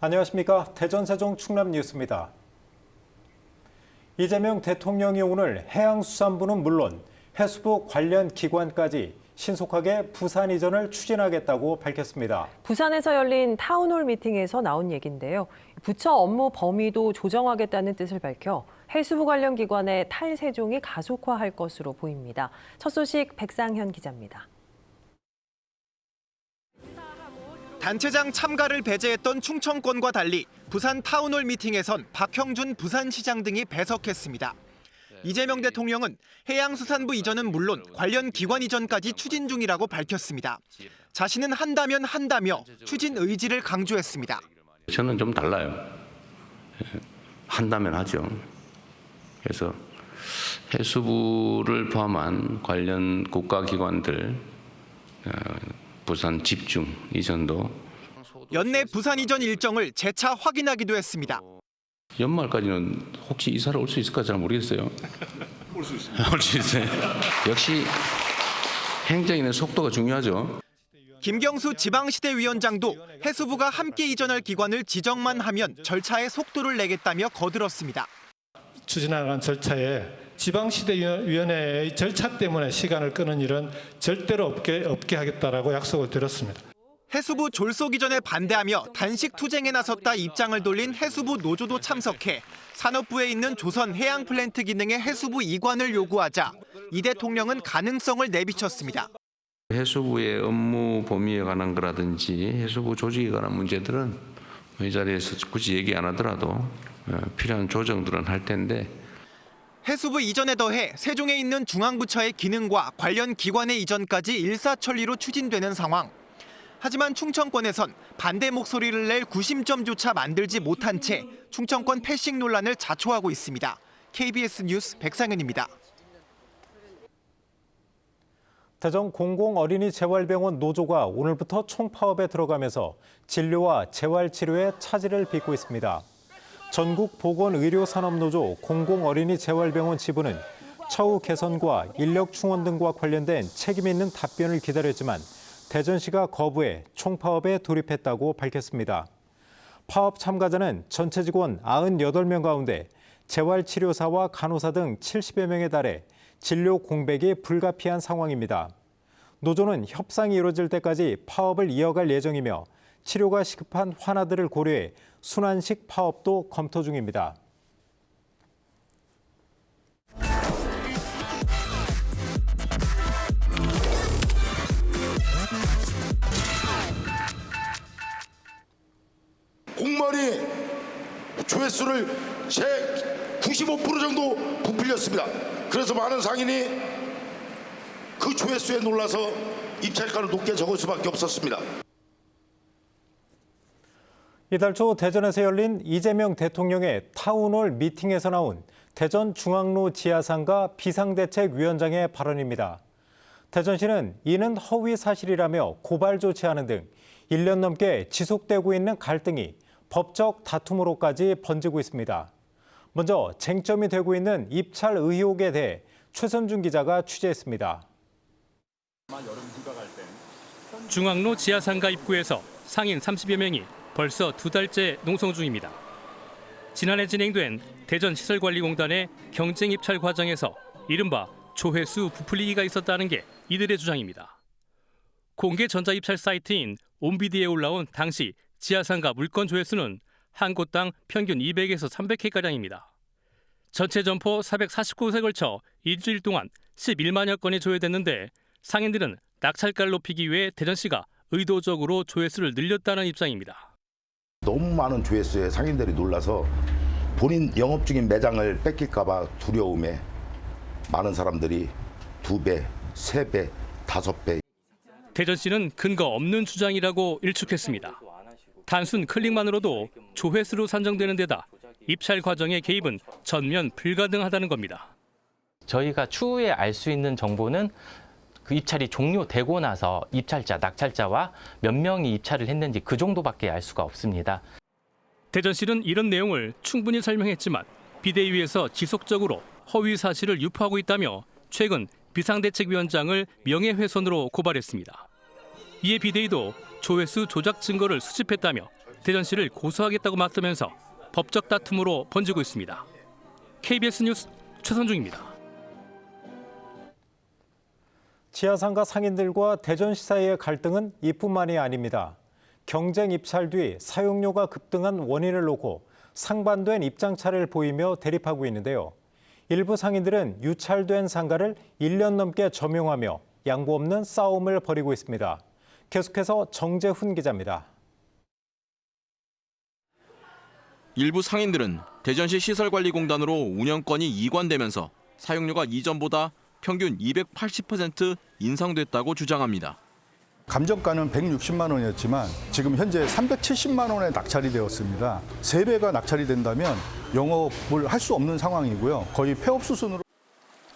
안녕하십니까. 대전, 세종, 충남 뉴스입니다. 이재명 대통령이 오늘 해양수산부는 물론 해수부 관련 기관까지 신속하게 부산 이전을 추진하겠다고 밝혔습니다. 부산에서 열린 타운홀 미팅에서 나온 얘기인데요. 부처 업무 범위도 조정하겠다는 뜻을 밝혀 해수부 관련 기관의 탈세종이 가속화할 것으로 보입니다. 첫 소식 백상현 기자입니다. 단체장 참가를 배제했던 충청권과 달리 부산 타운홀 미팅에선 박형준 부산시장 등이 배석했습니다. 이재명 대통령은 해양수산부 이전은 물론 관련 기관 이전까지 추진 중이라고 밝혔습니다. 자신은 한다면 한다며 추진 의지를 강조했습니다. 저는 좀 달라요. 한다면 하죠. 그래서 해수부를 포함한 관련 국가기관들 부산 집중 이전도 연내 부산 이전 일정을 재차 확인하기도 했습니다. 연말까지는 혹시 이사를 올 수 있을까 잘 모르겠어요. 올 수 있습니다. 올 수 있어요. 역시 행정인의 속도가 중요하죠. 김경수 지방시대위원장도 해수부가 함께 이전할 기관을 지정만 하면 절차에 속도를 내겠다며 거들었습니다. 추진하는 절차에 지방시대위원회의 절차 때문에 시간을 끄는 일은 절대로 없게 하겠다라고 약속을 드렸습니다. 해수부 졸속 이전에 반대하며 단식 투쟁에 나섰다 입장을 돌린 해수부 노조도 참석해 산업부에 있는 조선해양플랜트 기능의 해수부 이관을 요구하자 이 대통령은 가능성을 내비쳤습니다. 해수부의 업무 범위에 관한 거라든지 해수부 조직에 관한 문제들은 이 자리에서 굳이 얘기 안 하더라도 필요한 조정들은 할 텐데 해수부 이전에 더해 세종에 있는 중앙부처의 기능과 관련 기관의 이전까지 일사천리로 추진되는 상황. 하지만 충청권에선 반대 목소리를 낼 구심점조차 만들지 못한 채 충청권 패싱 논란을 자초하고 있습니다. KBS 뉴스 백상현입니다. 대전 공공어린이재활병원 노조가 오늘부터 총파업에 들어가면서 진료와 재활치료에 차질을 빚고 있습니다. 전국보건의료산업노조 공공어린이재활병원 지부는 처우 개선과 인력 충원 등과 관련된 책임 있는 답변을 기다렸지만 대전시가 거부해 총파업에 돌입했다고 밝혔습니다. 파업 참가자는 전체 직원 98명 가운데 재활치료사와 간호사 등 70여 명에 달해 진료 공백이 불가피한 상황입니다. 노조는 협상이 이루어질 때까지 파업을 이어갈 예정이며 치료가 시급한 환자들을 고려해 순환식 파업도 검토 중입니다. 공무원이 조회수를 제 95% 정도 부풀렸습니다. 그래서 많은 상인이 그 조회수에 놀라서 입찰가를 높게 적을 수밖에 없었습니다. 이달 초 대전에서 열린 이재명 대통령의 타운홀 미팅에서 나온 대전 중앙로 지하상가 비상대책위원장의 발언입니다. 대전시는 이는 허위 사실이라며 고발 조치하는 등 1년 넘게 지속되고 있는 갈등이 법적 다툼으로까지 번지고 있습니다. 먼저 쟁점이 되고 있는 입찰 의혹에 대해 최선준 기자가 취재했습니다. 중앙로 지하상가 입구에서 상인 30여 명이 벌써 2달째 농성 중입니다. 지난해 진행된 대전시설관리공단의 경쟁 입찰 과정에서 이른바 조회수 부풀리기가 있었다는 게 이들의 주장입니다. 공개 전자입찰 사이트인 온비디에 올라온 당시 지하상가 물건 조회수는 한 곳당 평균 200에서 300회가량입니다. 전체 점포 449곳에 걸쳐 일주일 동안 11만여 건이 조회됐는데 상인들은 낙찰가를 높이기 위해 대전시가 의도적으로 조회수를 늘렸다는 입장입니다. 너무 많은 조회수에 상인들이 놀라서 본인 영업 중인 매장을 뺏길까 봐 두려움에 많은 사람들이 2배, 3배, 5배. 대전시는 근거 없는 주장이라고 일축했습니다. 단순 클릭만으로도 조회수로 산정되는 데다 입찰 과정의 개입은 전면 불가능하다는 겁니다. 저희가 추후에 알 수 있는 정보는 그 입찰이 종료되고 나서 입찰자, 낙찰자와 몇 명이 입찰을 했는지 그 정도밖에 알 수가 없습니다. 대전시는 이런 내용을 충분히 설명했지만 비대위에서 지속적으로 허위 사실을 유포하고 있다며 최근 비상대책위원장을 명예훼손으로 고발했습니다. 이에 비대위도 조회수 조작 증거를 수집했다며 대전시를 고소하겠다고 맞서면서 법적 다툼으로 번지고 있습니다. KBS 뉴스 최선중입니다. 지하상가 상인들과 대전시 사이의 갈등은 이뿐만이 아닙니다. 경쟁 입찰 뒤 사용료가 급등한 원인을 놓고 상반된 입장차를 보이며 대립하고 있는데요. 일부 상인들은 유찰된 상가를 1년 넘게 점용하며 양보 없는 싸움을 벌이고 있습니다. 계속해서 정재훈 기자입니다. 일부 상인들은 대전시 시설관리공단으로 운영권이 이관되면서 사용료가 이전보다 평균 280% 인상됐다고 주장합니다. 감정가는 160만 원이었지만 지금 현재 370만 원에 낙찰이 되었습니다. 3배가 낙찰이 된다면 영업을 할 수 없는 상황이고요. 거의 폐업 수순으로.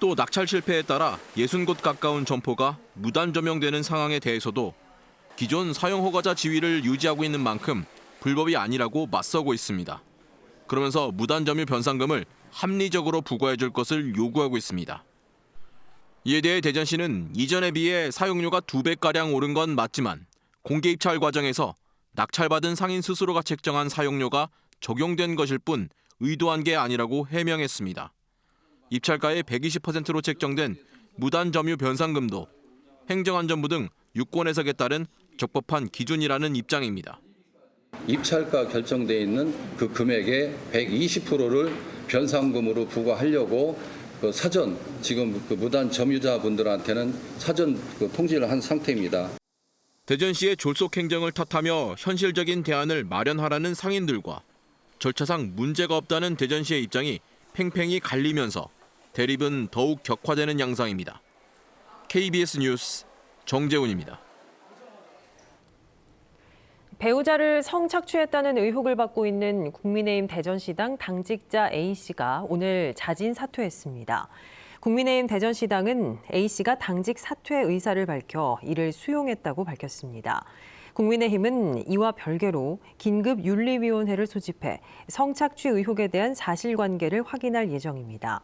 또 낙찰 실패에 따라 60곳 가까운 점포가 무단 점용되는 상황에 대해서도 기존 사용 허가자 지위를 유지하고 있는 만큼 불법이 아니라고 맞서고 있습니다. 그러면서 무단 점유 변상금을 합리적으로 부과해 줄 것을 요구하고 있습니다. 이에 대해 대전시는 이전에 비해 사용료가 2배가량 오른 건 맞지만 공개 입찰 과정에서 낙찰받은 상인 스스로가 책정한 사용료가 적용된 것일 뿐 의도한 게 아니라고 해명했습니다. 입찰가의 120%로 책정된 무단 점유 변상금도 행정안전부 등 유권 해석에 따른 적법한 기준이라는 입장입니다. 입찰가 결정돼 있는 그 금액의 120%를 변상금으로 부과하려고 사전 지금 무단 점유자분들한테는 사전 통지를 한 상태입니다. 대전시의 졸속 행정을 탓하며 현실적인 대안을 마련하라는 상인들과 절차상 문제가 없다는 대전시의 입장이 팽팽히 갈리면서 대립은 더욱 격화되는 양상입니다. KBS 뉴스 정재훈입니다. 배우자를 성착취했다는 의혹을 받고 있는 국민의힘 대전시당 당직자 A씨가 오늘 자진 사퇴했습니다. 국민의힘 대전시당은 A씨가 당직 사퇴 의사를 밝혀 이를 수용했다고 밝혔습니다. 국민의힘은 이와 별개로 긴급윤리위원회를 소집해 성착취 의혹에 대한 사실관계를 확인할 예정입니다.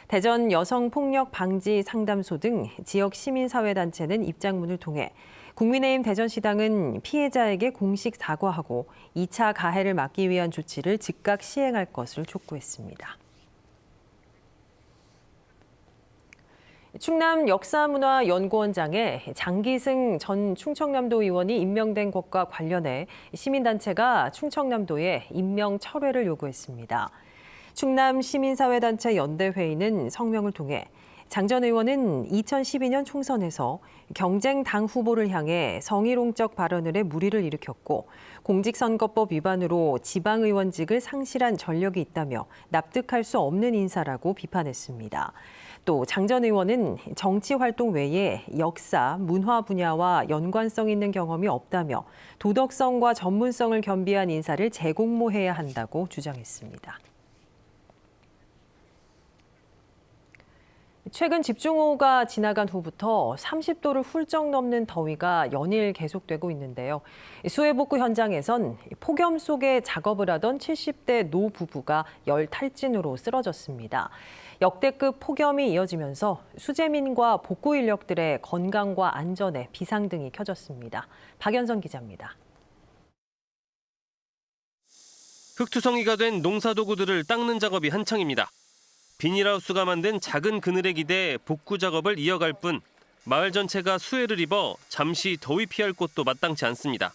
대전 여성폭력방지상담소 등 지역 시민사회단체는 입장문을 통해 국민의힘 대전시당은 피해자에게 공식 사과하고 2차 가해를 막기 위한 조치를 즉각 시행할 것을 촉구했습니다. 충남 역사문화연구원장에 장기승 전 충청남도 의원이 임명된 것과 관련해 시민단체가 충청남도에 임명 철회를 요구했습니다. 충남 시민사회단체 연대회의는 성명을 통해 장 전 의원은 2012년 총선에서 경쟁 당 후보를 향해 성희롱적 발언을 해 물의를 일으켰고 공직선거법 위반으로 지방의원직을 상실한 전력이 있다며 납득할 수 없는 인사라고 비판했습니다. 또 장 전 의원은 정치활동 외에 역사, 문화 분야와 연관성 있는 경험이 없다며 도덕성과 전문성을 겸비한 인사를 재공모해야 한다고 주장했습니다. 최근 집중호우가 지나간 후부터 30도를 훌쩍 넘는 더위가 연일 계속되고 있는데요. 수해복구 현장에선 폭염 속에 작업을 하던 70대 노 부부가 열 탈진으로 쓰러졌습니다. 역대급 폭염이 이어지면서 수재민과 복구 인력들의 건강과 안전에 비상등이 켜졌습니다. 박연선 기자입니다. 흙투성이가 된 농사도구들을 닦는 작업이 한창입니다. 비닐하우스가 만든 작은 그늘에 기대 복구 작업을 이어갈 뿐 마을 전체가 수해를 입어 잠시 더위 피할 곳도 마땅치 않습니다.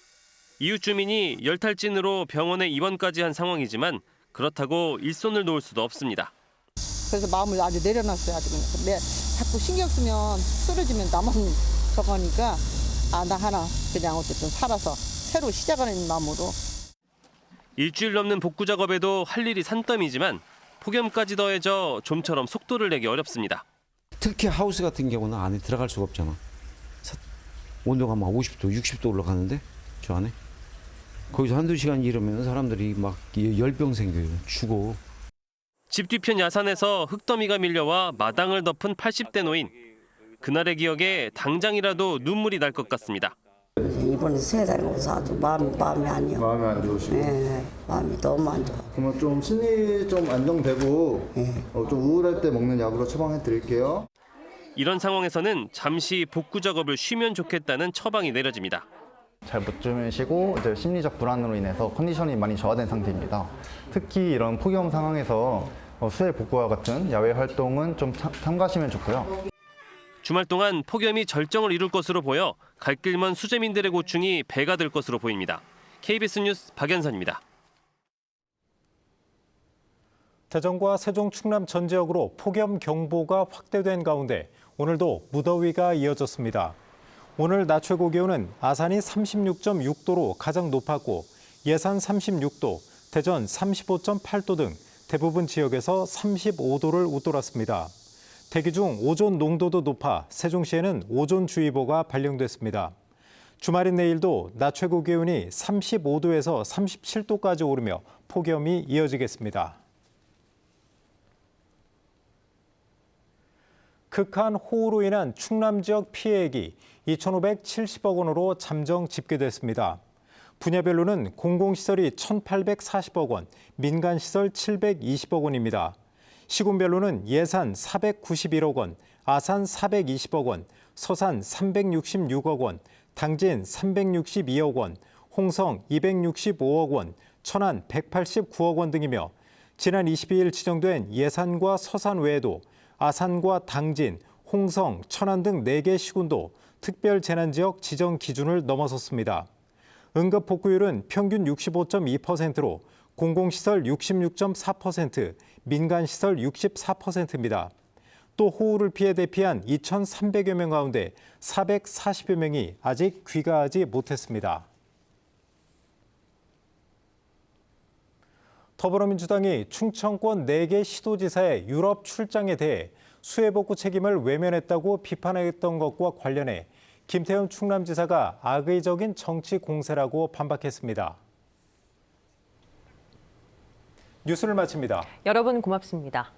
이웃 주민이 열탈진으로 병원에 입원까지 한 상황이지만 그렇다고 일손을 놓을 수도 없습니다. 그래서 마음을 아주 내려놨어요. 아주 그냥. 자꾸 신경 쓰면 쓰러지면 나만 저거니까 나 하나 그냥 어쨌든 살아서 새로 시작하는 마음으로. 일주일 넘는 복구 작업에도 할 일이 산더미지만 폭염까지 더해져 좀처럼 속도를 내기 어렵습니다. 특히 하우스 같은 경우는 안에 들어갈 수가 없잖아. 온도가 막 50도, 60도 올라가는데 저 안에. 거기서 한두 시간 이러면 사람들이 막 열병 생겨요. 죽어. 집 뒤편 야산에서 흙더미가 밀려와 마당을 덮은 80대 노인. 그날의 기억에 당장이라도 눈물이 날 것 같습니다. 이번에 3달 먹어서 아주 마음이 아니요. 마음이 안 좋으시고? 네, 마음이 너무 안 좋아. 그러면 좀 심리 좀 안정되고 좀 우울할 때 먹는 약으로 처방해 드릴게요. 이런 상황에서는 잠시 복구 작업을 쉬면 좋겠다는 처방이 내려집니다. 잘 못 주무시고 이제 심리적 불안으로 인해서 컨디션이 많이 저하된 상태입니다. 특히 이런 폭염 상황에서 수해 복구와 같은 야외 활동은 좀 삼가시면 좋고요. 주말 동안 폭염이 절정을 이룰 것으로 보여 갈 길 먼 수재민들의 고충이 배가 될 것으로 보입니다. KBS 뉴스 박연선입니다. 대전과 세종, 충남 전 지역으로 폭염 경보가 확대된 가운데 오늘도 무더위가 이어졌습니다. 오늘 낮 최고 기온은 아산이 36.6도로 가장 높았고 예산 36도, 대전 35.8도 등 대부분 지역에서 35도를 웃돌았습니다. 대기 중 오존 농도도 높아 세종시에는 오존주의보가 발령됐습니다. 주말인 내일도 낮 최고 기온이 35도에서 37도까지 오르며 폭염이 이어지겠습니다. 극한 호우로 인한 충남 지역 피해액이 2,570억 원으로 잠정 집계됐습니다. 분야별로는 공공시설이 1,840억 원, 민간시설 720억 원입니다. 시군별로는 예산 491억 원, 아산 420억 원, 서산 366억 원, 당진 362억 원, 홍성 265억 원, 천안 189억 원 등이며 지난 22일 지정된 예산과 서산 외에도 아산과 당진, 홍성, 천안 등 4개 시군도 특별재난지역 지정 기준을 넘어섰습니다. 응급복구율은 평균 65.2%로 공공시설 66.4%, 민간시설 64%입니다. 또 호우를 피해 대피한 2,300여 명 가운데 440여 명이 아직 귀가하지 못했습니다. 더불어민주당이 충청권 4개 시도지사의 유럽 출장에 대해 수해복구 책임을 외면했다고 비판했던 것과 관련해 김태현 충남지사가 악의적인 정치 공세라고 반박했습니다. 뉴스를 마칩니다. 여러분 고맙습니다.